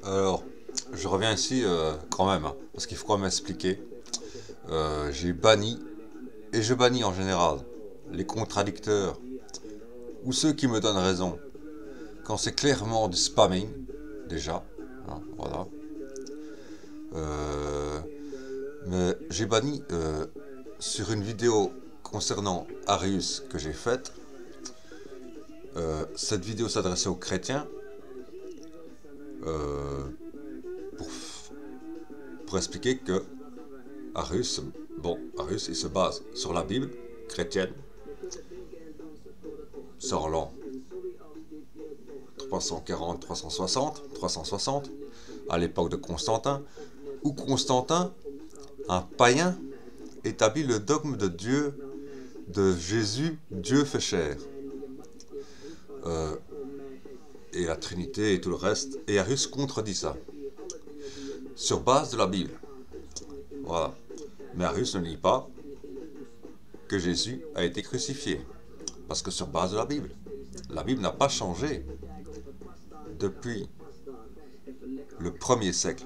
Alors, je reviens ici quand même, hein, parce qu'il faut quand même expliquer. J'ai banni, et je bannis en général, les contradicteurs ou ceux qui me donnent raison. Quand c'est clairement du spamming, déjà, hein, voilà. Euh, mais j'ai banni sur une vidéo concernant Arius que j'ai faite. Cette vidéo s'adressait aux chrétiens. euh, pour, pour expliquer que Arius, Arius, il se base sur la Bible chrétienne, sur l'an 340, 360, à l'époque de Constantin, où Constantin, un païen, établit le dogme de Dieu, de Jésus, Dieu fait chair. Euh, et la Trinité et tout le reste. Et Arius contredit ça, sur base de la Bible. Voilà. Mais Arius ne nie pas que Jésus a été crucifié, parce que sur base de la Bible n'a pas changé depuis le 1er siècle,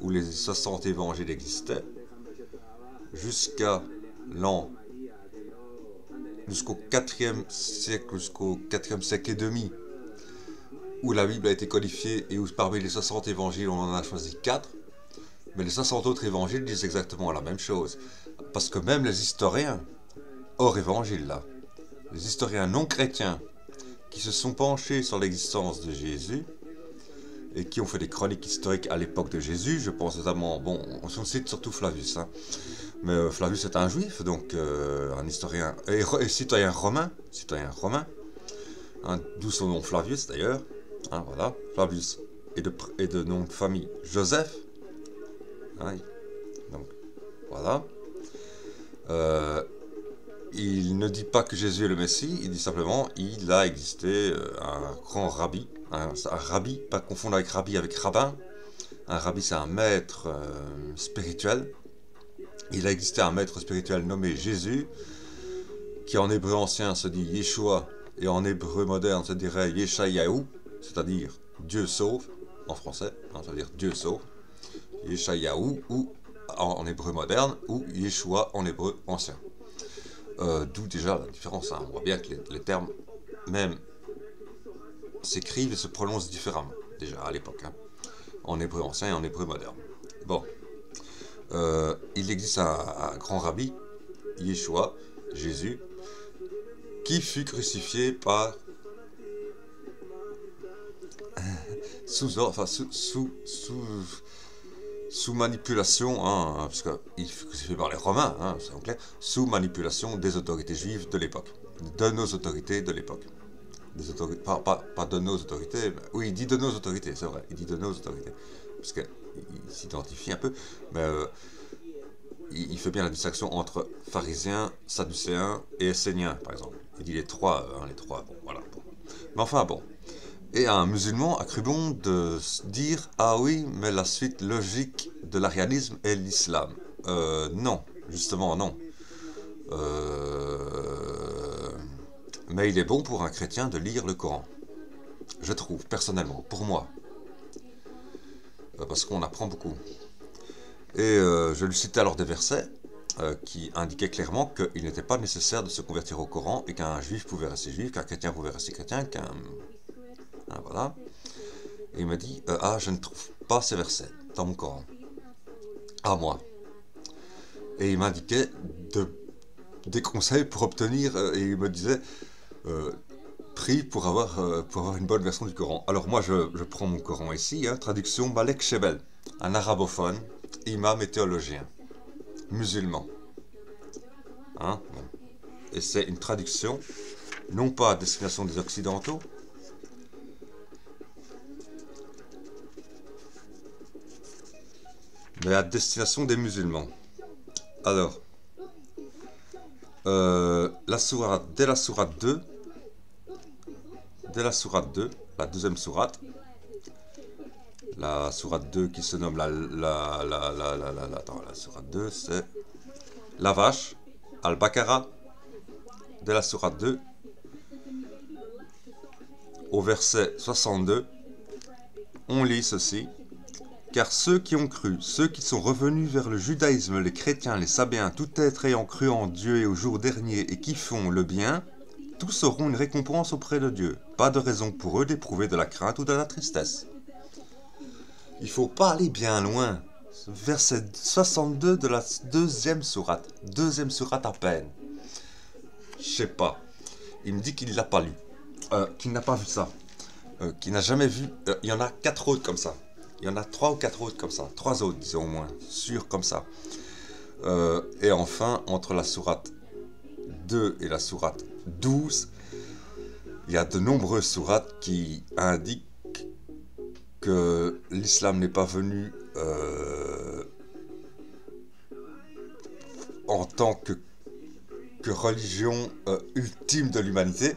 où les 60 évangiles existaient, jusqu'à l'an, jusqu'au 4e siècle, jusqu'au 4e siècle et demi, où la Bible a été codifiée et où parmi les 60 évangiles on en a choisi 4, mais les 60 autres évangiles disent exactement la même chose. Parce que même les historiens, hors évangile là, les historiens non chrétiens, qui se sont penchés sur l'existence de Jésus, et qui ont fait des chroniques historiques à l'époque de Jésus, je pense notamment, bon, on cite surtout Flavius, hein, mais Flavius est un juif, donc un historien, et citoyen romain, hein, d'où son nom Flavius d'ailleurs, hein, voilà, Flavius, et de nom de famille Joseph, hein, donc voilà. Il ne dit pas que Jésus est le Messie, il dit simplement il a existé un grand rabbi, un rabbi, pas confondre avec rabbi avec rabbin. Un rabbi c'est un maître spirituel. Il a existé un maître spirituel nommé Jésus, qui en hébreu ancien se dit Yeshua, et en hébreu moderne se dirait Yeshayahu, c'est-à-dire Dieu sauve, en français, hein, ça veut dire Dieu sauve, Yeshayahu, ou en hébreu moderne, ou Yeshua en hébreu ancien. D'où déjà la différence, hein. On voit bien que les termes même s'écrivent et se prononcent différemment, déjà à l'époque, hein, en hébreu ancien et en hébreu moderne. Bon, il existe un grand rabbi, Yeshua, Jésus, qui fut crucifié par sous manipulation, hein, parce qu'il fut crucifié par les Romains, hein, c'est en clair, sous manipulation des autorités juives de l'époque, de nos autorités de l'époque. Pas de nos autorités, mais, oui, il dit de nos autorités, c'est vrai, il dit de nos autorités, parce qu'il s'identifie un peu, mais il fait bien la distinction entre pharisiens, sadducéens et esséniens, par exemple. Il dit les trois, bon, voilà. Bon. Mais enfin, bon. Et un musulman a cru bon de dire « Ah oui, mais la suite logique de l'arianisme est l'islam. » Non, justement non. Mais il est bon pour un chrétien de lire le Coran. Je trouve, personnellement, pour moi. Parce qu'on apprend beaucoup. Et je lui citais alors des versets qui indiquaient clairement qu'il n'était pas nécessaire de se convertir au Coran et qu'un juif pouvait rester juif, qu'un chrétien pouvait rester chrétien, voilà. Et il m'a dit ah, je ne trouve pas ces versets dans mon Coran. À moi. Et il m'indiquait des conseils pour obtenir, et il me disait prie pour avoir une bonne version du Coran. Alors moi je prends mon Coran ici, hein, traduction Malek Shebel, un arabophone, imam et théologien, musulman. Hein, bon. Et c'est une traduction, non pas à destination des occidentaux, mais à destination des musulmans. Alors, dès la sourate 2, la deuxième sourate, la sourate 2 qui se nomme la sourate 2, c'est la vache, Al-Baqarah, de la sourate 2, au verset 62, on lit ceci. Car ceux qui ont cru, ceux qui sont revenus vers le judaïsme, les chrétiens, les sabéens, tout être ayant cru en Dieu et au jour dernier et qui font le bien, tous auront une récompense auprès de Dieu. Pas de raison pour eux d'éprouver de la crainte ou de la tristesse. Il ne faut pas aller bien loin. Verset 62 de la deuxième sourate à peine. Je sais pas. Il me dit qu'il ne l'a pas lu, qu'il n'a pas vu ça, qu'il n'a jamais vu. Il y en a 4 autres comme ça. Il y en a 3 ou 4 autres comme ça. 3 autres, disons au moins, sûrs comme ça. Et enfin, entre la sourate 2 et la sourate 12, il y a de nombreuses sourates qui indiquent que l'islam n'est pas venu en tant que religion ultime de l'humanité,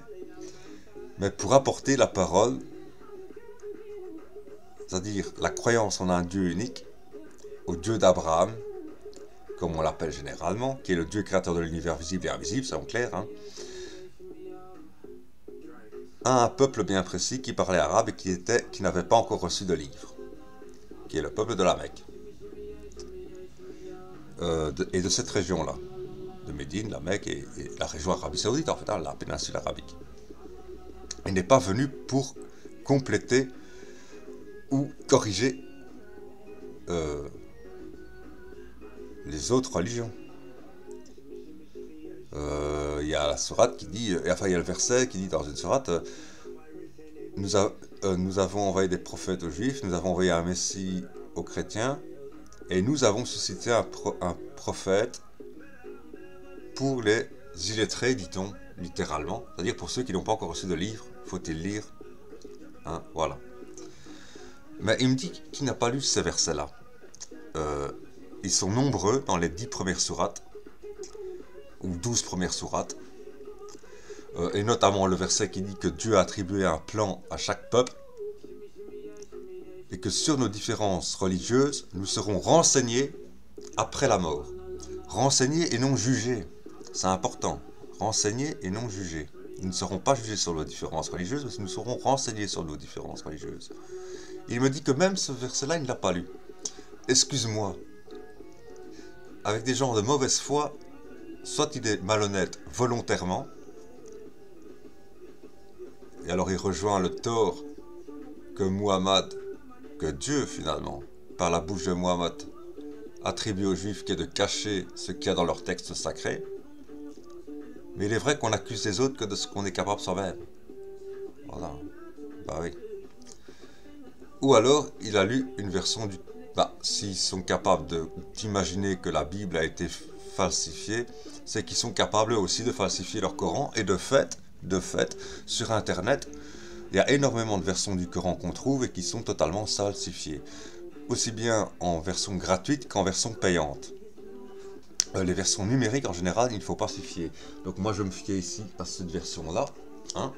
mais pour apporter la parole, c'est-à-dire la croyance en un Dieu unique, au Dieu d'Abraham, comme on l'appelle généralement, qui est le Dieu créateur de l'univers visible et invisible, soyons clairs, hein, à un peuple bien précis qui parlait arabe et qui n'avait pas encore reçu de livre, qui est le peuple de la Mecque, et de cette région-là, de Médine, la Mecque et la région Arabie Saoudite, en fait, hein, la péninsule arabique. Il n'est pas venu pour compléter ou corriger les autres religions. Il y a la sourate qui dit, enfin il y a le verset qui dit dans une sourate, nous avons envoyé des prophètes aux Juifs, nous avons envoyé un Messie aux chrétiens, et nous avons suscité un prophète pour les illettrés, dit-on, littéralement, c'est-à-dire pour ceux qui n'ont pas encore reçu de livre, faut-il lire, hein, voilà. Mais il me dit qu'il n'a pas lu ces versets-là. Ils sont nombreux dans les 10 premières sourates, ou 12 premières sourates, et notamment le verset qui dit que Dieu a attribué un plan à chaque peuple, et que sur nos différences religieuses, nous serons renseignés après la mort. Renseignés et non jugés, c'est important. Renseignés et non jugés. Nous ne serons pas jugés sur nos différences religieuses, mais nous serons renseignés sur nos différences religieuses. Il me dit que même ce verset-là, il ne l'a pas lu. Excuse-moi. Avec des gens de mauvaise foi, soit il est malhonnête volontairement, et alors il rejoint le tort que Muhammad, que Dieu finalement, par la bouche de Muhammad, attribue aux Juifs, qui est de cacher ce qu'il y a dans leurs textes sacrés. Mais il est vrai qu'on accuse les autres que de ce qu'on est capable soi-même. Voilà. Bah oui. Ou alors, il a lu une version du... Bah, s'ils sont capables d'imaginer que la Bible a été falsifiée, c'est qu'ils sont capables aussi de falsifier leur Coran. Et de fait, sur Internet, il y a énormément de versions du Coran qu'on trouve et qui sont totalement falsifiées. Aussi bien en version gratuite qu'en version payante. Les versions numériques, en général, il ne faut pas s'y fier. Donc moi, je me fiais ici à cette version-là. Hein,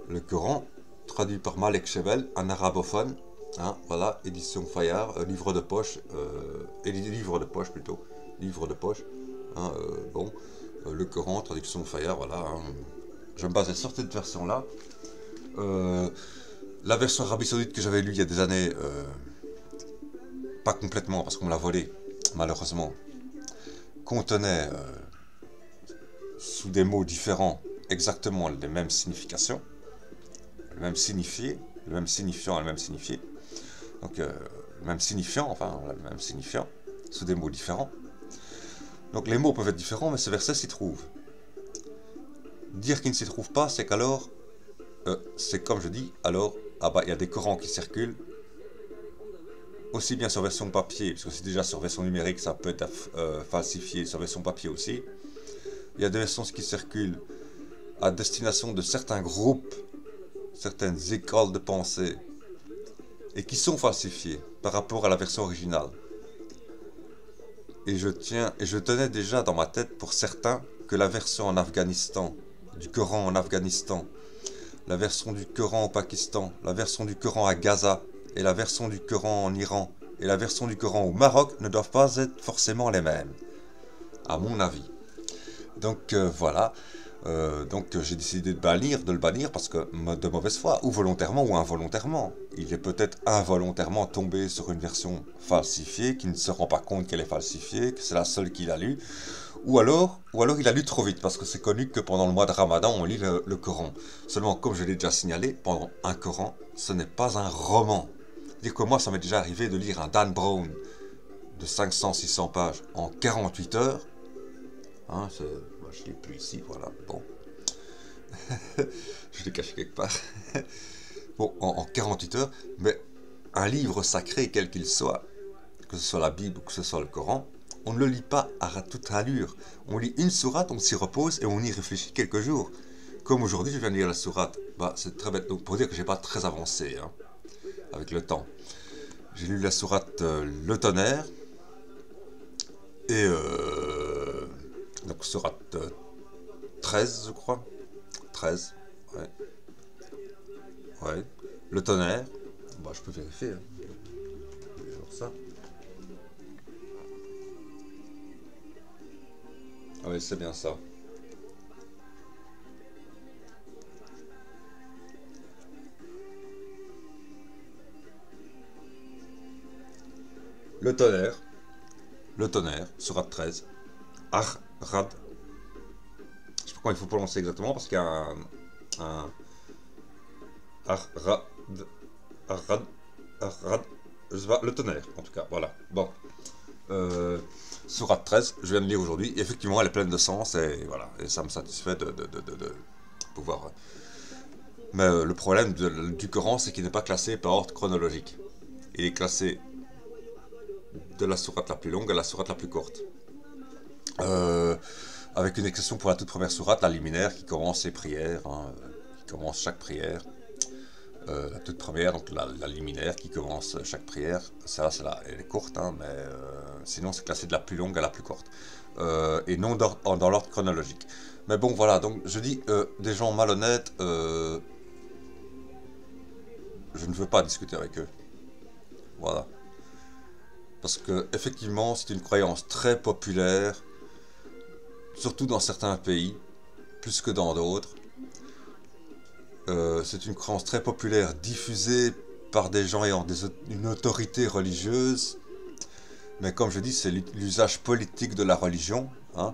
le Coran, traduit par Malek Chebel, un arabophone. Hein, voilà, édition Fayard, livre de poche. Livre de poche, plutôt. Livre de poche. Hein, bon, le Coran, traduction Fayard, voilà. Hein, je me basais sur cette version-là. La version Arabie Saoudite que j'avais lue il y a des années, pas complètement, parce qu'on me l'a volée, malheureusement, contenait, sous des mots différents, exactement les mêmes significations, le même signifié, le même signifiant et le même signifié, donc le même signifiant, enfin le même signifiant, sous des mots différents. Donc les mots peuvent être différents, mais ce verset s'y trouve. Dire qu'il ne s'y trouve pas, c'est qu'alors, c'est comme je dis, alors, ah bah il y a des Corans qui circulent, aussi bien sur version papier, parce que c'est déjà sur version numérique, ça peut être falsifié sur version papier aussi. Il y a des versions qui circulent à destination de certains groupes, certaines écoles de pensée, et qui sont falsifiées par rapport à la version originale. Et je tenais déjà dans ma tête pour certains que la version en Afghanistan, du Coran en Afghanistan, la version du Coran au Pakistan, la version du Coran à Gaza, et la version du Coran en Iran, et la version du Coran au Maroc ne doivent pas être forcément les mêmes, à mon avis. Donc voilà, Donc j'ai décidé de le bannir parce que de mauvaise foi, ou volontairement ou involontairement. Il est peut-être involontairement tombé sur une version falsifiée, qui ne se rend pas compte qu'elle est falsifiée, que c'est la seule qu'il a lue. Ou alors il a lu trop vite, parce que c'est connu que pendant le mois de Ramadan, on lit le Coran. Seulement, comme je l'ai déjà signalé, pendant un Coran, ce n'est pas un roman. Dire que moi, ça m'est déjà arrivé de lire un Dan Brown de 500-600 pages en 48 heures. Hein, moi, je ne l'ai plus ici, voilà, bon. Je l'ai caché quelque part. Bon, en 48 heures, mais un livre sacré, quel qu'il soit, que ce soit la Bible ou que ce soit le Coran, on ne le lit pas à toute allure. On lit une sourate, on s'y repose et on y réfléchit quelques jours. Comme aujourd'hui, je viens de lire la sourate. Bah, c'est très bête. Donc, pour dire que j'ai pas très avancé, hein, avec le temps. J'ai lu la sourate Le Tonnerre. Et donc, sourate 13, je crois. 13, ouais. Ouais. Le Tonnerre. Bah, je peux vérifier. Hein. Je vais voir ça. Ah oui, c'est bien ça. Le tonnerre, sourate 13, Arad. Je sais pas comment il faut prononcer exactement parce qu'il y a un Arad, le tonnerre en tout cas, voilà. Bon, sourate 13, je viens de lire aujourd'hui, effectivement elle est pleine de sens et voilà, et ça me satisfait de pouvoir. Mais le problème du Coran, c'est qu'il n'est pas classé par ordre chronologique. Il est classé de la sourate la plus longue à la sourate la plus courte. Avec une exception pour la toute première sourate, la liminaire, qui commence les prières, hein, qui commence chaque prière. La toute première, donc la liminaire qui commence chaque prière, celle-là, elle est courte, hein, mais sinon c'est classé de la plus longue à la plus courte. Et non dans l'ordre chronologique. Mais bon, voilà, donc je dis, des gens malhonnêtes, je ne veux pas discuter avec eux. Voilà. Parce que, effectivement, c'est une croyance très populaire, surtout dans certains pays, plus que dans d'autres. C'est une croyance très populaire, diffusée par des gens ayant une autorité religieuse. Mais comme je dis, c'est l'usage politique de la religion. Hein.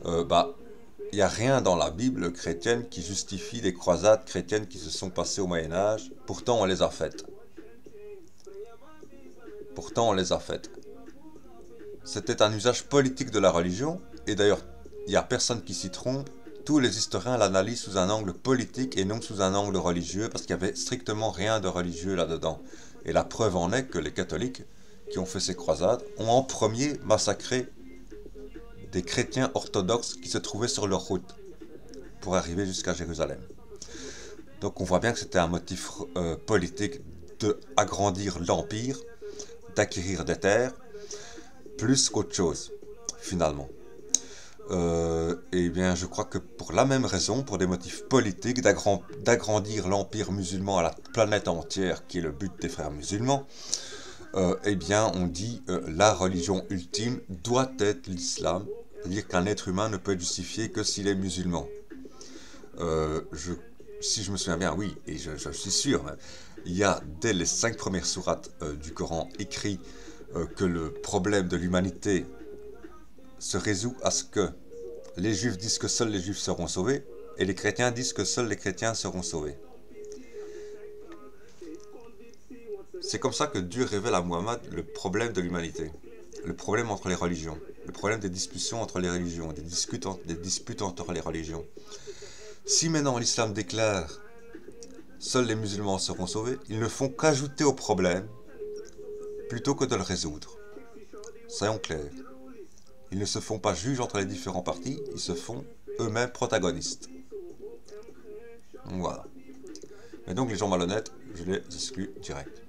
Il n'y a rien dans la Bible chrétienne qui justifie les croisades chrétiennes qui se sont passées au Moyen-Âge. Pourtant, on les a faites. C'était un usage politique de la religion, et d'ailleurs, il n'y a personne qui s'y trompe. Tous les historiens l'analysent sous un angle politique et non sous un angle religieux, parce qu'il n'y avait strictement rien de religieux là-dedans. Et la preuve en est que les catholiques qui ont fait ces croisades ont en premier massacré des chrétiens orthodoxes qui se trouvaient sur leur route pour arriver jusqu'à Jérusalem. Donc on voit bien que c'était un motif politique d'agrandir l'empire, d'acquérir des terres, plus qu'autre chose, finalement. Et bien, je crois que pour la même raison, pour des motifs politiques, d'agrandir l'empire musulman à la planète entière, qui est le but des frères musulmans, eh bien, on dit la religion ultime doit être l'islam, c'est-à-dire qu'un être humain ne peut être justifié que s'il est musulman. Si je me souviens bien, oui, et je suis sûr, même, il y a dès les 5 premières sourates du Coran écrit que le problème de l'humanité se résout à ce que les juifs disent que seuls les juifs seront sauvés et les chrétiens disent que seuls les chrétiens seront sauvés. C'est comme ça que Dieu révèle à Muhammad le problème de l'humanité, le problème entre les religions, le problème des discussions entre les religions, des disputes entre les religions. Si maintenant l'islam déclare seuls les musulmans seront sauvés, ils ne font qu'ajouter au problème plutôt que de le résoudre. Soyons clairs. Ils ne se font pas juges entre les différents partis, ils se font eux-mêmes protagonistes. Donc voilà. Mais donc les gens malhonnêtes, je les exclus direct.